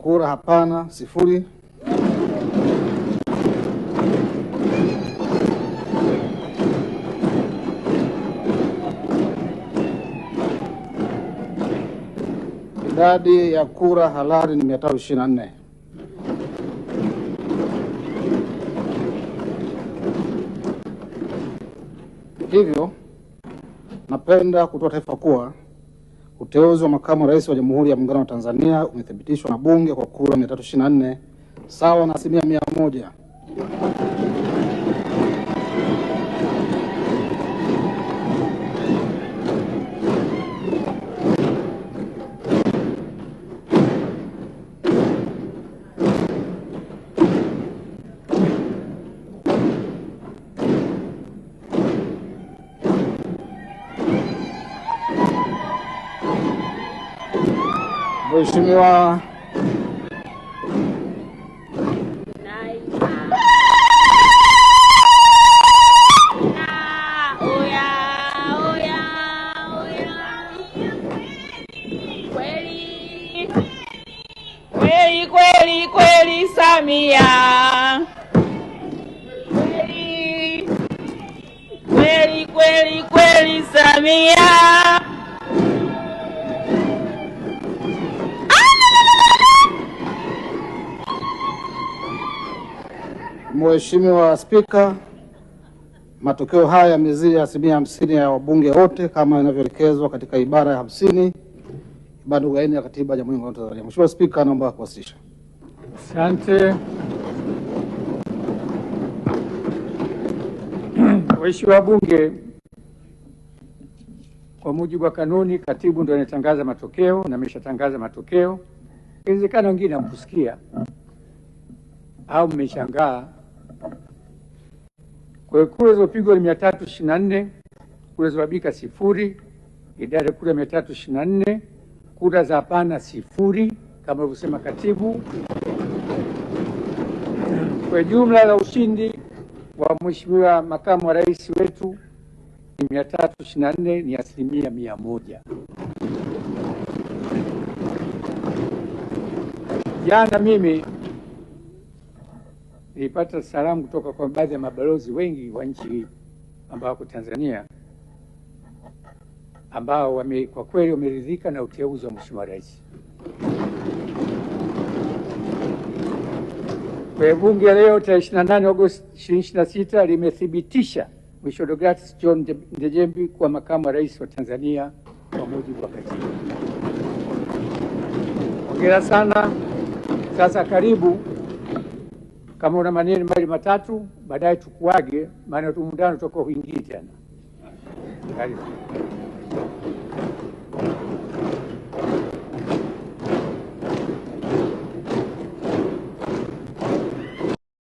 Kura hapana 0. Idadi ya kura halali ni 324. Hivyo napenda kutoa taarifa kuwa uteuzi wa makamu wa rais wa Jamhuri ya Muungano wa Tanzania umethibitishwa na Bunge kwa kura 324 sawa na 100%. Mheshimiwa kweli Samia, kweli Samia. Mheshimiwa Spika, matokeo haya yamezidi 50% ya wabunge wote kama inavyoelekezwa katika ibara ya 50 ibara ndogo ya 4 ya Katiba ya Jamhuri ya Muungano wa Tanzania. Mheshimiwa Spika, naomba kuwasilisha. Asante. Waheshimiwa wabunge, kwa mujibu wa kanuni, katibu ndio anatangaza matokeo na ameshatangaza matokeo. Inawezekana wengine hamkusikia au mmeshangaa. Kwa hiyo kura zilizopigwa ni 324, kura zilizobadilika 0, idadi ya kura 324, kura za hapana 0 kama alivyosema katibu. Kwa jumla la ushindi wa Mheshimiwa makamu wa rais wetu ni 324, ni 100%. Jana mimi nilipata salamu kutoka kwa baadhi ya mabalozi wengi wa nchi ambao wako Tanzania ambao kwa kweli wameridhika na uteuzi wa Mheshimiwa Rais. Kwa bunge leo tarehe 28 Agosti 2026 limethibitisha Mheshimiwa Deogratias John Ndejembi kuwa makamu wa rais wa Tanzania kwa mujibu wa katiba. Hongera sana. Sasa karibu, kama una maneno mawili matatu, baadaye tukuage, maana muungano utakuwa huingii tena. Karibu.